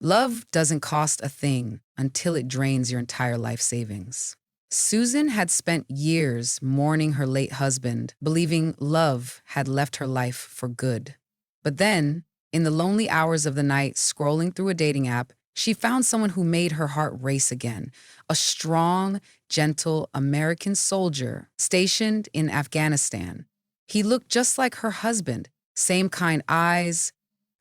Love doesn't cost a thing until it drains your entire life savings. Susan had spent years mourning her late husband, believing love had left her life for good. But then, in the lonely hours of the night, scrolling through a dating app, she found someone who made her heart race again. A strong, gentle American soldier stationed in Afghanistan. He looked just like her husband, same kind eyes,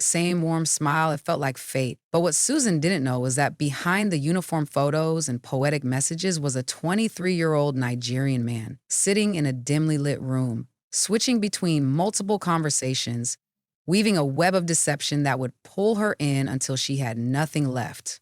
same warm smile. It felt like fate. But what Susan didn't know was that behind the uniform photos and poetic messages was a 23-year-old Nigerian man sitting in a dimly lit room, switching between multiple conversations, weaving a web of deception that would pull her in until she had nothing left.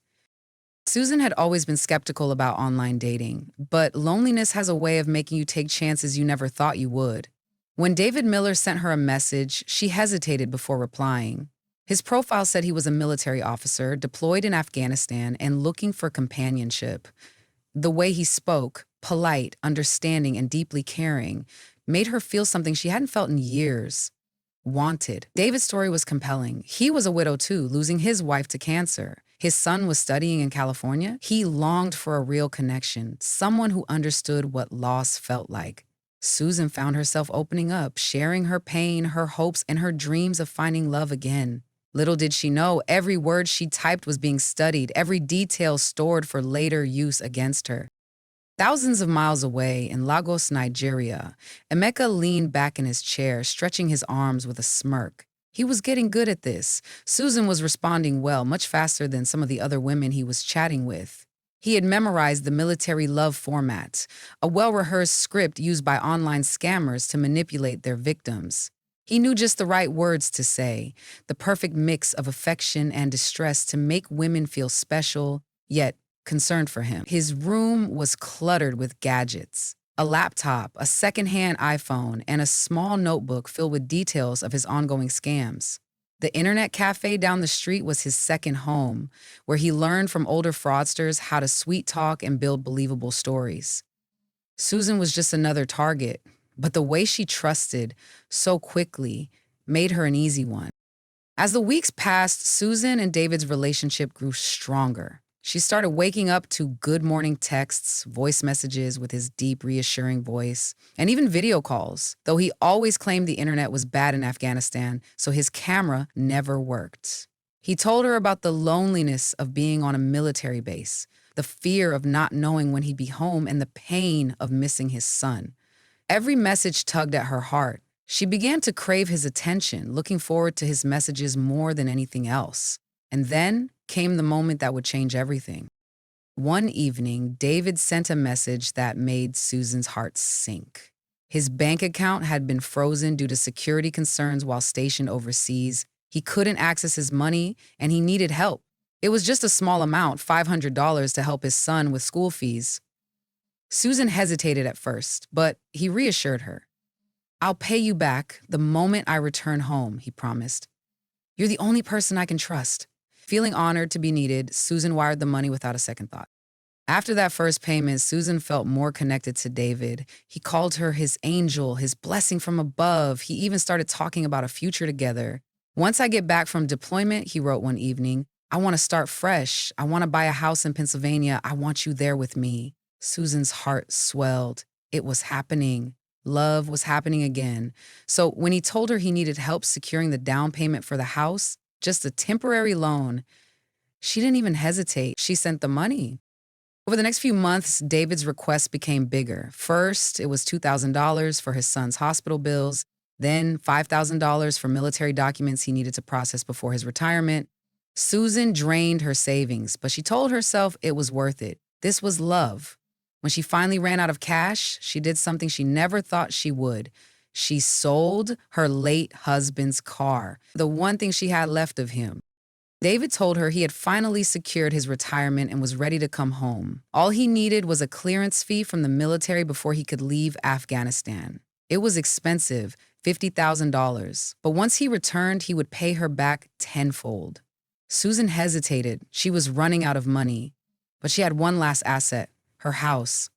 Susan had always been skeptical about online dating, but loneliness has a way of making you take chances you never thought you would. When David Miller sent her a message, she hesitated before replying. His profile said he was a military officer deployed in Afghanistan and looking for companionship. The way he spoke, polite, understanding, and deeply caring, made her feel something she hadn't felt in years. Wanted. David's story was compelling. He was a widow too, losing his wife to cancer. His son was studying in California. He longed for a real connection, someone who understood what loss felt like. Susan found herself opening up, sharing her pain, her hopes, and her dreams of finding love again. Little did she know, every word she typed was being studied, every detail stored for later use against her. Thousands of miles away in Lagos, Nigeria, Emeka leaned back in his chair, stretching his arms with a smirk. He was getting good at this. Susan was responding well, much faster than some of the other women he was chatting with. He had memorized the military love format, a well-rehearsed script used by online scammers to manipulate their victims. He knew just the right words to say, the perfect mix of affection and distress to make women feel special, yet concerned for him. His room was cluttered with gadgets, a laptop, a secondhand iPhone, and a small notebook filled with details of his ongoing scams. The internet cafe down the street was his second home, where he learned from older fraudsters how to sweet talk and build believable stories. Susan was just another target, but the way she trusted so quickly made her an easy one. As the weeks passed, Susan and David's relationship grew stronger. She started waking up to good morning texts, voice messages with his deep, reassuring voice, and even video calls, though he always claimed the internet was bad in Afghanistan, so his camera never worked. He told her about the loneliness of being on a military base, the fear of not knowing when he'd be home, and the pain of missing his son. Every message tugged at her heart. She began to crave his attention, looking forward to his messages more than anything else. And then came the moment that would change everything. One evening, David sent a message that made Susan's heart sink. His bank account had been frozen due to security concerns while stationed overseas. He couldn't access his money, and he needed help. It was just a small amount, $500, to help his son with school fees. Susan hesitated at first, but he reassured her. "I'll pay you back the moment I return home," he promised. "You're the only person I can trust." Feeling honored to be needed, Susan wired the money without a second thought. After that first payment, Susan felt more connected to David. He called her his angel, his blessing from above. He even started talking about a future together. "Once I get back from deployment," he wrote one evening, "I want to start fresh. I want to buy a house in Pennsylvania. I want you there with me." Susan's heart swelled. It was happening. Love was happening again. So when he told her he needed help securing the down payment for the house, just a temporary loan, she didn't even hesitate. She sent the money. Over the next few months, David's requests became bigger. First, it was $2,000 for his son's hospital bills, then $5,000 for military documents he needed to process before his retirement. Susan drained her savings, but she told herself it was worth it. This was love. When she finally ran out of cash, she did something she never thought she would. She sold her late husband's car, the one thing she had left of him. David told her he had finally secured his retirement and was ready to come home. All he needed was a clearance fee from the military before he could leave Afghanistan. It was expensive, $50,000, but once he returned, he would pay her back tenfold. Susan hesitated. She was running out of money, but she had one last asset, her house.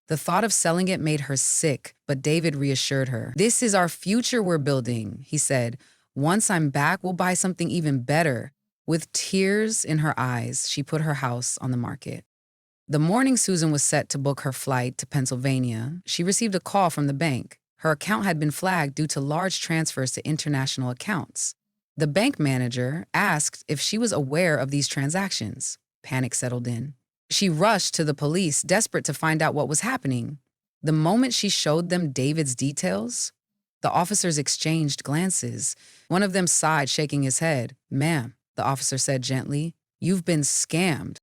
The thought of selling it made her sick, but David reassured her. "This is our future we're building," he said. "Once I'm back, we'll buy something even better." With tears in her eyes, she put her house on the market. The morning Susan was set to book her flight to Pennsylvania, she received a call from the bank. Her account had been flagged due to large transfers to international accounts. The bank manager asked if she was aware of these transactions. Panic settled in. She rushed to the police, desperate to find out what was happening. The moment she showed them David's details, the officers exchanged glances. One of them sighed, shaking his head. "Ma'am," the officer said gently, "you've been scammed."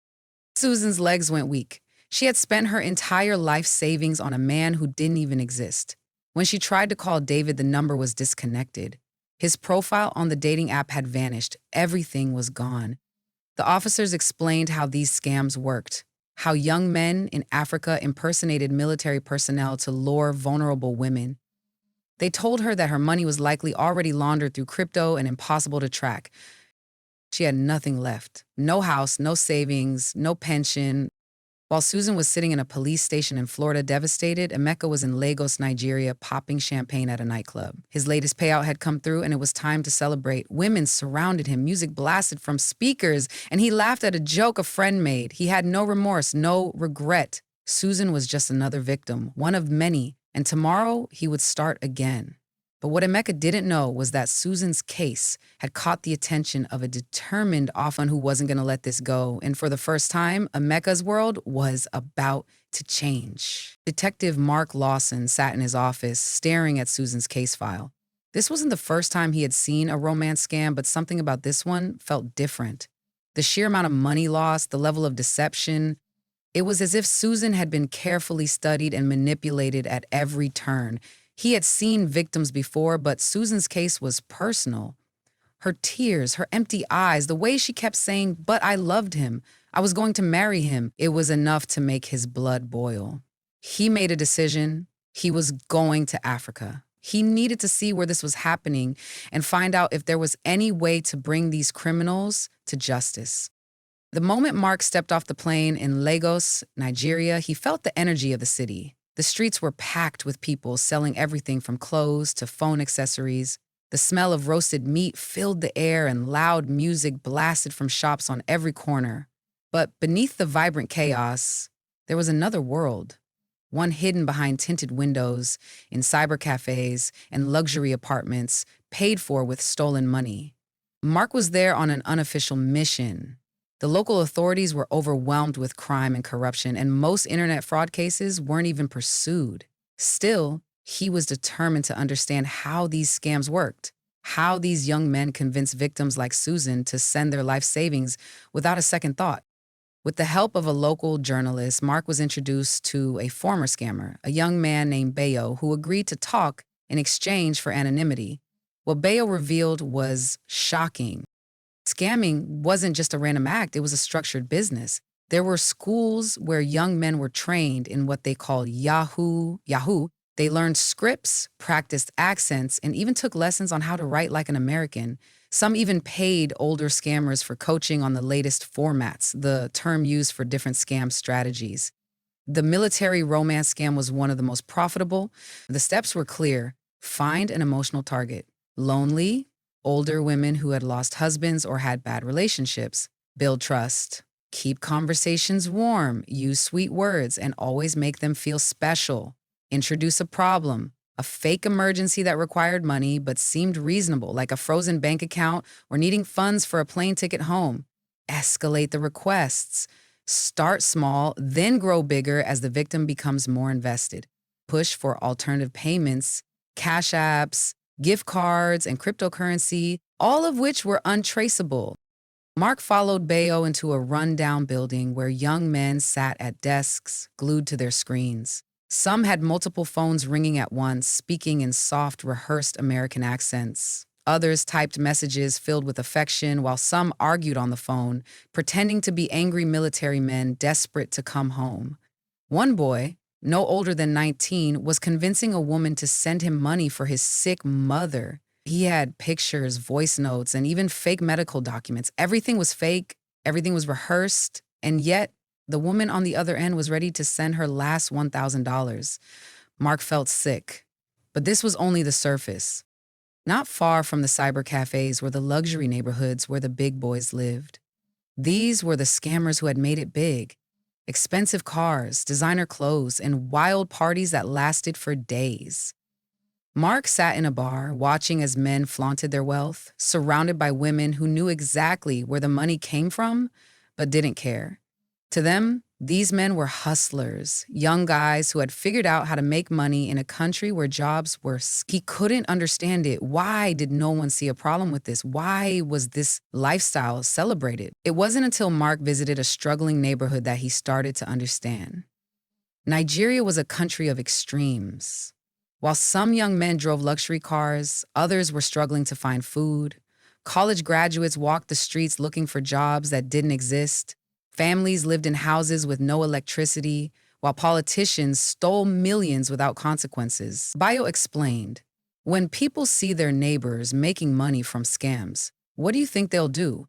Susan's legs went weak. She had spent her entire life savings on a man who didn't even exist. When she tried to call David, the number was disconnected. His profile on the dating app had vanished. Everything was gone. The officers explained how these scams worked, how young men in Africa impersonated military personnel to lure vulnerable women. They told her that her money was likely already laundered through crypto and impossible to track. She had nothing left. No house, no savings, no pension. While Susan was sitting in a police station in Florida devastated, Emeka was in Lagos, Nigeria, popping champagne at a nightclub. His latest payout had come through and it was time to celebrate. Women surrounded him, music blasted from speakers, and he laughed at a joke a friend made. He had no remorse, no regret. Susan was just another victim, one of many, and tomorrow he would start again. But what Emeka didn't know was that Susan's case had caught the attention of a determined offman who wasn't going to let this go. And for the first time, Emeka's world was about to change. Detective Mark Lawson sat in his office, staring at Susan's case file. This wasn't the first time he had seen a romance scam, but something about this one felt different. The sheer amount of money lost, the level of deception, it was as if Susan had been carefully studied and manipulated at every turn. He had seen victims before, but Susan's case was personal. Her tears, her empty eyes, the way she kept saying, "But I loved him. I was going to marry him." It was enough to make his blood boil. He made a decision. He was going to Africa. He needed to see where this was happening and find out if there was any way to bring these criminals to justice. The moment Mark stepped off the plane in Lagos, Nigeria, he felt the energy of the city. The streets were packed with people selling everything from clothes to phone accessories. The smell of roasted meat filled the air and loud music blasted from shops on every corner. But beneath the vibrant chaos, there was another world, one hidden behind tinted windows, in cyber cafes and luxury apartments paid for with stolen money. Mark was there on an unofficial mission. The local authorities were overwhelmed with crime and corruption, and most internet fraud cases weren't even pursued. Still, he was determined to understand how these scams worked, how these young men convinced victims like Susan to send their life savings without a second thought. With the help of a local journalist, Mark was introduced to a former scammer, a young man named Bayo, who agreed to talk in exchange for anonymity. What Bayo revealed was shocking. Scamming wasn't just a random act, it was a structured business. There were schools where young men were trained in what they called Yahoo. They learned scripts, practiced accents, and even took lessons on how to write like an American. Some even paid older scammers for coaching on the latest formats, the term used for different scam strategies. The military romance scam was one of the most profitable. The steps were clear. Find an emotional target. Lonely, older women who had lost husbands or had bad relationships. Build trust. Keep conversations warm. Use sweet words and always make them feel special. Introduce a problem, a fake emergency that required money but seemed reasonable, like a frozen bank account or needing funds for a plane ticket home. Escalate the requests. Start small, then grow bigger as the victim becomes more invested. Push for alternative payments, cash apps, gift cards, and cryptocurrency, all of which were untraceable. Mark followed Bayo into a rundown building where young men sat at desks, glued to their screens. Some had multiple phones ringing at once, speaking in soft, rehearsed American accents. Others typed messages filled with affection, while some argued on the phone, pretending to be angry military men desperate to come home. One boy, no older than 19, was convincing a woman to send him money for his sick mother. He had pictures, voice notes, and even fake medical documents. Everything was fake, everything was rehearsed, and yet the woman on the other end was ready to send her last $1,000. Mark felt sick. But this was only the surface. Not far from the cyber cafes were the luxury neighborhoods where the big boys lived. These were the scammers who had made it big. Expensive cars, designer clothes, and wild parties that lasted for days. Mark sat in a bar, watching as men flaunted their wealth, surrounded by women who knew exactly where the money came from, but didn't care. To them, these men were hustlers, young guys who had figured out how to make money in a country where jobs were He couldn't understand it. Why did no one see a problem with this? Why was this lifestyle celebrated? It wasn't until Mark visited a struggling neighborhood that he started to understand. Nigeria was a country of extremes. While some young men drove luxury cars, others were struggling to find food. College graduates walked the streets looking for jobs that didn't exist. Families lived in houses with no electricity, while politicians stole millions without consequences. Bayo explained, when people see their neighbors making money from scams, what do you think they'll do?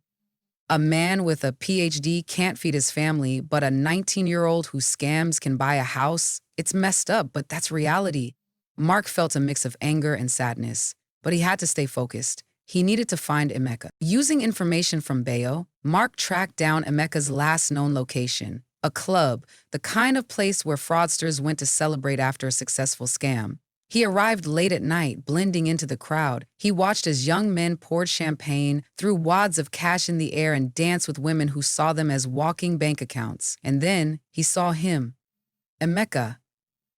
A man with a PhD can't feed his family, but a 19-year-old who scams can buy a house? It's messed up, but that's reality. Mark felt a mix of anger and sadness, but he had to stay focused. He needed to find Emeka. Using information from Bayo, Mark tracked down Emeka's last known location, a club, the kind of place where fraudsters went to celebrate after a successful scam. He arrived late at night, blending into the crowd. He watched as young men poured champagne, threw wads of cash in the air, and danced with women who saw them as walking bank accounts. And then he saw him, Emeka,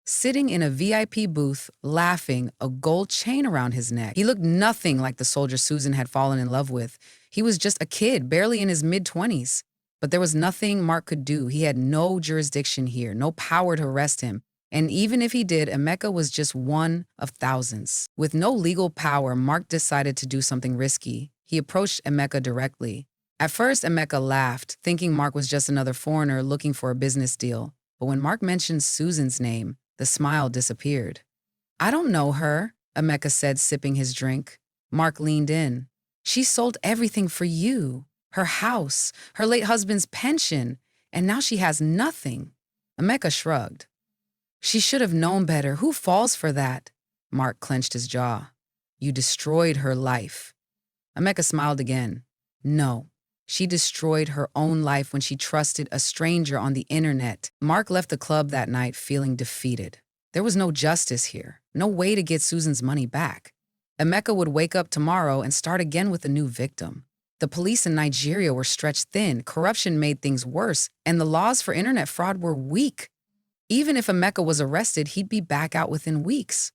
sitting in a VIP booth, laughing, a gold chain around his neck. He looked nothing like the soldier Susan had fallen in love with. He was just a kid, barely in his mid-20s. But there was nothing Mark could do. He had no jurisdiction here, no power to arrest him. And even if he did, Emeka was just one of thousands. With no legal power, Mark decided to do something risky. He approached Emeka directly. At first, Emeka laughed, thinking Mark was just another foreigner looking for a business deal. But when Mark mentioned Susan's name, the smile disappeared. I don't know her, Emeka said, sipping his drink. Mark leaned in. She sold everything for you. Her house, her late husband's pension, and now she has nothing. Emeka shrugged. She should have known better. Who falls for that? Mark clenched his jaw. You destroyed her life. Emeka smiled again. No, she destroyed her own life when she trusted a stranger on the internet. Mark left the club that night feeling defeated. There was no justice here, no way to get Susan's money back. Emeka would wake up tomorrow and start again with a new victim. The police in Nigeria were stretched thin, corruption made things worse, and the laws for internet fraud were weak. Even if Emeka was arrested, he'd be back out within weeks.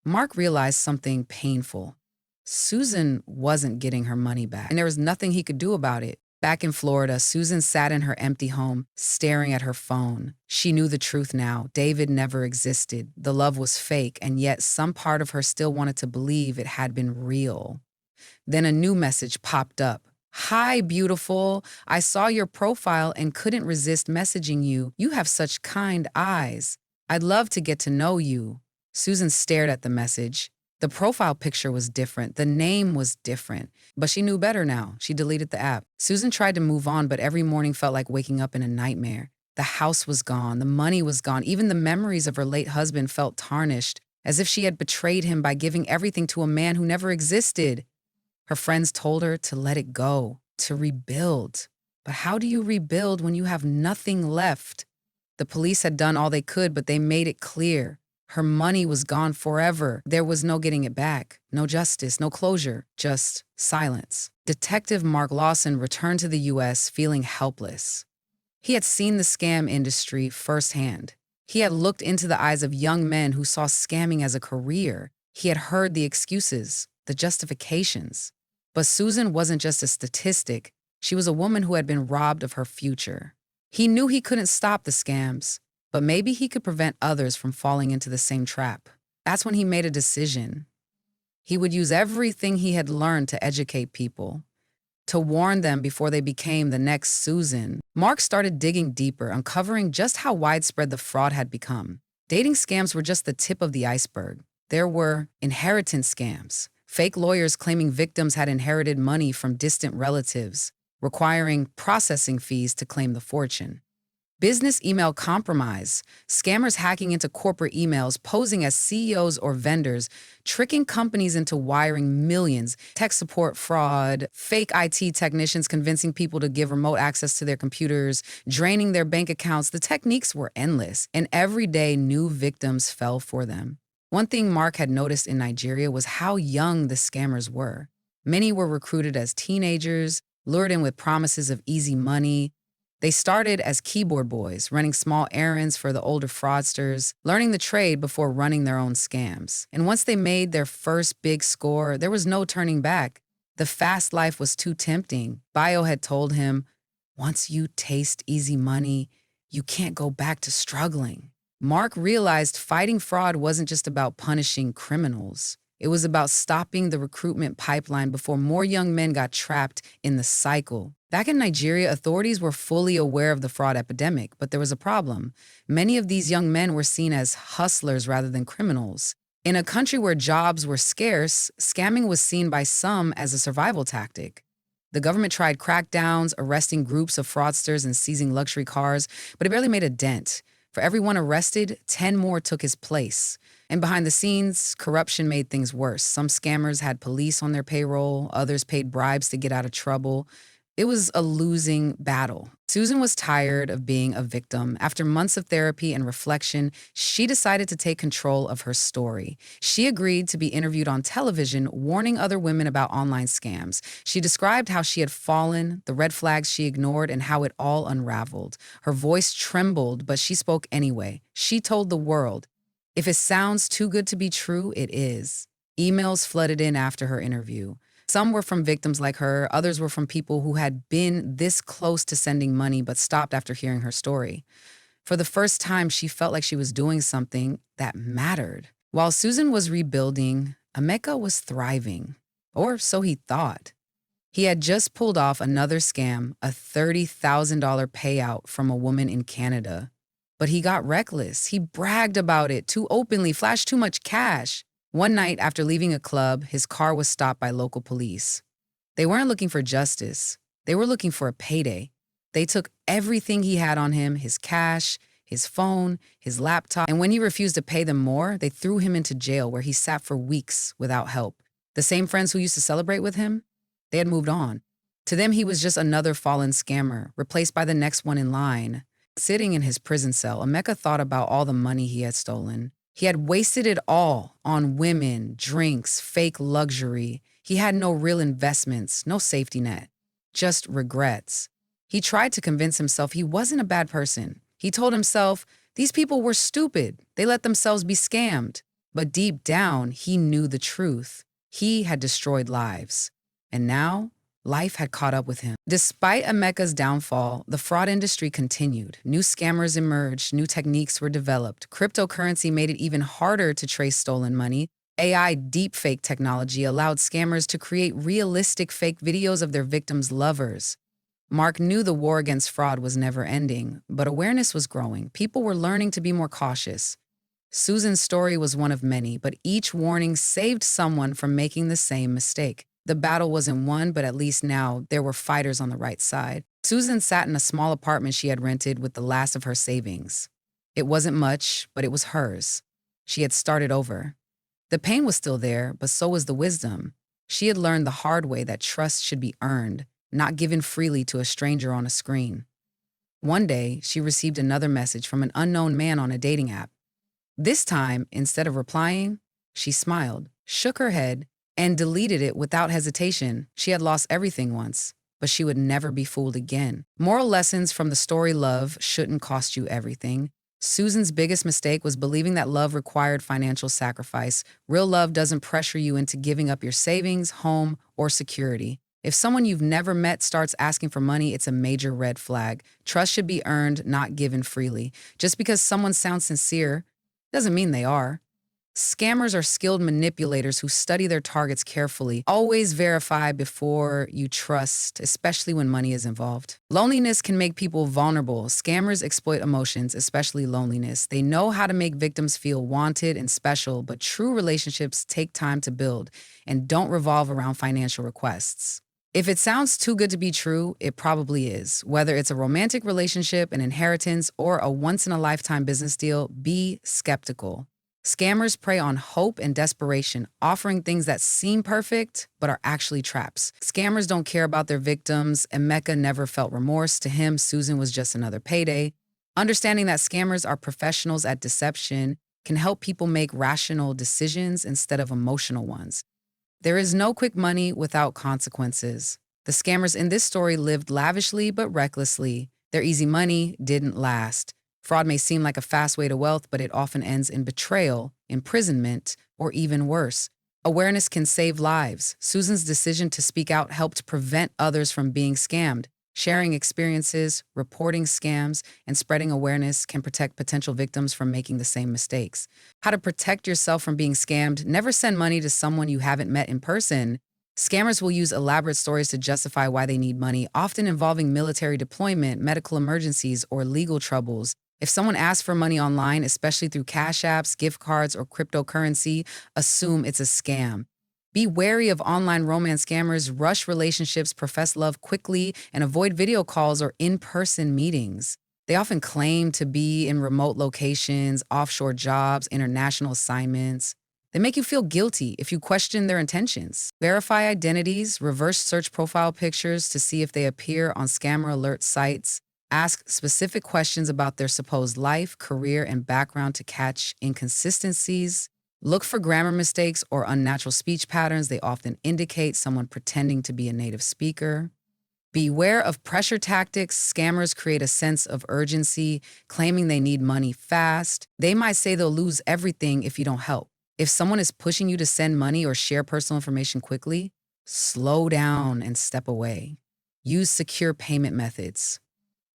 Mark realized something painful. Susan wasn't getting her money back, and there was nothing he could do about it. Back in Florida, Susan sat in her empty home, staring at her phone. She knew the truth now. David never existed. The love was fake, and yet some part of her still wanted to believe it had been real. Then a new message popped up. Hi, beautiful. I saw your profile and couldn't resist messaging you. You have such kind eyes. I'd love to get to know you. Susan stared at the message. The profile picture was different. The name was different. But she knew better now. She deleted the app. Susan tried to move on, but every morning felt like waking up in a nightmare. The house was gone. The money was gone. Even the memories of her late husband felt tarnished, as if she had betrayed him by giving everything to a man who never existed. Her friends told her to let it go, to rebuild. But how do you rebuild when you have nothing left? The police had done all they could, but they made it clear. Her money was gone forever. There was no getting it back. No justice, no closure, just silence. Detective Mark Lawson returned to the U.S. feeling helpless. He had seen the scam industry firsthand. He had looked into the eyes of young men who saw scamming as a career. He had heard the excuses, the justifications. But Susan wasn't just a statistic. She was a woman who had been robbed of her future. He knew he couldn't stop the scams, but maybe he could prevent others from falling into the same trap. That's when he made a decision. He would use everything he had learned to educate people, to warn them before they became the next Susan. Mark started digging deeper, uncovering just how widespread the fraud had become. Dating scams were just the tip of the iceberg. There were inheritance scams, fake lawyers claiming victims had inherited money from distant relatives, requiring processing fees to claim the fortune. Business email compromise, scammers hacking into corporate emails, posing as CEOs or vendors, tricking companies into wiring millions, tech support fraud, fake IT technicians convincing people to give remote access to their computers, draining their bank accounts. The techniques were endless, and every day new victims fell for them. One thing Mark had noticed in Nigeria was how young the scammers were. Many were recruited as teenagers, lured in with promises of easy money. They started as keyboard boys, running small errands for the older fraudsters, learning the trade before running their own scams. And once they made their first big score, there was no turning back. The fast life was too tempting. Bio had told him, once you taste easy money, you can't go back to struggling. Mark realized fighting fraud wasn't just about punishing criminals. It was about stopping the recruitment pipeline before more young men got trapped in the cycle. Back in Nigeria, authorities were fully aware of the fraud epidemic, but there was a problem. Many of these young men were seen as hustlers rather than criminals. In a country where jobs were scarce, scamming was seen by some as a survival tactic. The government tried crackdowns, arresting groups of fraudsters and seizing luxury cars, but it barely made a dent. For every one arrested, 10 more took his place. And behind the scenes, corruption made things worse. Some scammers had police on their payroll, others paid bribes to get out of trouble. It was a losing battle. Susan was tired of being a victim. After months of therapy and reflection, she decided to take control of her story. She agreed to be interviewed on television, warning other women about online scams. She described how she had fallen, the red flags she ignored, and how it all unraveled. Her voice trembled, but she spoke anyway. She told the world, if it sounds too good to be true, it is. Emails flooded in after her interview. Some were from victims like her, others were from people who had been this close to sending money but stopped after hearing her story. For the first time, she felt like she was doing something that mattered. While Susan was rebuilding, Emeka was thriving. Or so he thought. He had just pulled off another scam, a $30,000 payout from a woman in Canada. But he got reckless. He bragged about it too openly, flashed too much cash. One night, after leaving a club, his car was stopped by local police. They weren't looking for justice. They were looking for a payday. They took everything he had on him, his cash, his phone, his laptop, and when he refused to pay them more, they threw him into jail where he sat for weeks without help. The same friends who used to celebrate with him, they had moved on. To them, he was just another fallen scammer, replaced by the next one in line. Sitting in his prison cell, Emeka thought about all the money he had stolen. He had wasted it all on women, drinks, fake luxury. He had no real investments, no safety net, just regrets. He tried to convince himself he wasn't a bad person. He told himself, these people were stupid. They let themselves be scammed. But deep down, he knew the truth. He had destroyed lives. And now, life had caught up with him. Despite Emeka's downfall, the fraud industry continued. New scammers emerged, new techniques were developed. Cryptocurrency made it even harder to trace stolen money. AI deepfake technology allowed scammers to create realistic fake videos of their victims' lovers. Mark knew the war against fraud was never ending, but awareness was growing. People were learning to be more cautious. Susan's story was one of many, but each warning saved someone from making the same mistake. The battle wasn't won, but at least now there were fighters on the right side. Susan sat in a small apartment she had rented with the last of her savings. It wasn't much, but it was hers. She had started over. The pain was still there, but so was the wisdom. She had learned the hard way that trust should be earned, not given freely to a stranger on a screen. One day, she received another message from an unknown man on a dating app. This time, instead of replying, she smiled, shook her head, and deleted it without hesitation. She had lost everything once, but she would never be fooled again. Moral lessons from the story Love Shouldn't Cost You Everything. Susan's biggest mistake was believing that love required financial sacrifice. Real love doesn't pressure you into giving up your savings, home, or security. If someone you've never met starts asking for money, it's a major red flag. Trust should be earned, not given freely. Just because someone sounds sincere doesn't mean they are. Scammers are skilled manipulators who study their targets carefully. Always verify before you trust, especially when money is involved. Loneliness can make people vulnerable. Scammers exploit emotions, especially loneliness. They know how to make victims feel wanted and special, but true relationships take time to build and don't revolve around financial requests. If it sounds too good to be true, it probably is. Whether it's a romantic relationship, an inheritance, or a once in a lifetime business deal, be skeptical. Scammers prey on hope and desperation, offering things that seem perfect but are actually traps. Scammers don't care about their victims, and Mecca never felt remorse. To him, Susan was just another payday. Understanding that scammers are professionals at deception can help people make rational decisions instead of emotional ones. There is no quick money without consequences. The scammers in this story lived lavishly but recklessly. Their easy money didn't last. Fraud may seem like a fast way to wealth, but it often ends in betrayal, imprisonment, or even worse. Awareness can save lives. Susan's decision to speak out helped prevent others from being scammed. Sharing experiences, reporting scams, and spreading awareness can protect potential victims from making the same mistakes. How to protect yourself from being scammed: never send money to someone you haven't met in person. Scammers will use elaborate stories to justify why they need money, often involving military deployment, medical emergencies, or legal troubles. If someone asks for money online, especially through cash apps, gift cards, or cryptocurrency, assume it's a scam. Be wary of online romance scammers. Rush relationships, profess love quickly, and avoid video calls or in-person meetings. They often claim to be in remote locations, offshore jobs, international assignments. They make you feel guilty if you question their intentions. Verify identities, reverse search profile pictures to see if they appear on scammer alert sites. Ask specific questions about their supposed life, career, and background to catch inconsistencies. Look for grammar mistakes or unnatural speech patterns. They often indicate someone pretending to be a native speaker. Beware of pressure tactics. Scammers create a sense of urgency, claiming they need money fast. They might say they'll lose everything if you don't help. If someone is pushing you to send money or share personal information quickly, slow down and step away. Use secure payment methods.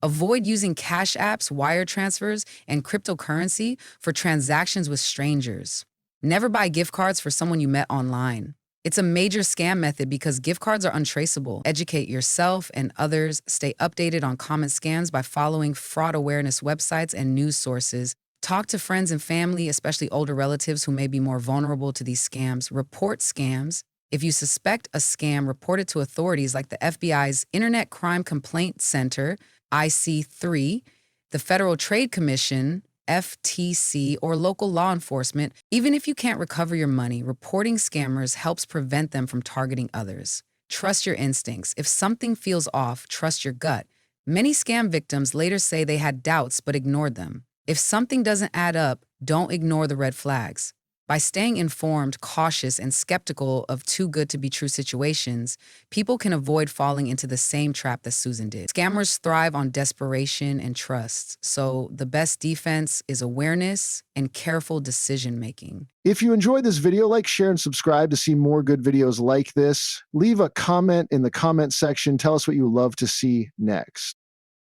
Avoid using cash apps, wire transfers, and cryptocurrency for transactions with strangers. Never buy gift cards for someone you met online. It's a major scam method because gift cards are untraceable. Educate yourself and others. Stay updated on common scams by following fraud awareness websites and news sources. Talk to friends and family, especially older relatives who may be more vulnerable to these scams. Report scams. If you suspect a scam, report it to authorities like the FBI's Internet Crime Complaint Center, IC3, the Federal Trade Commission, FTC, or local law enforcement. Even if you can't recover your money, reporting scammers helps prevent them from targeting others. Trust your instincts. If something feels off, trust your gut. Many scam victims later say they had doubts but ignored them. If something doesn't add up, don't ignore the red flags. By staying informed, cautious, and skeptical of too good to be true situations, people can avoid falling into the same trap that Susan did. Scammers thrive on desperation and trust, so the best defense is awareness and careful decision-making. If you enjoyed this video, like, share, and subscribe to see more good videos like this. Leave a comment in the comment section. Tell us what you love to see next.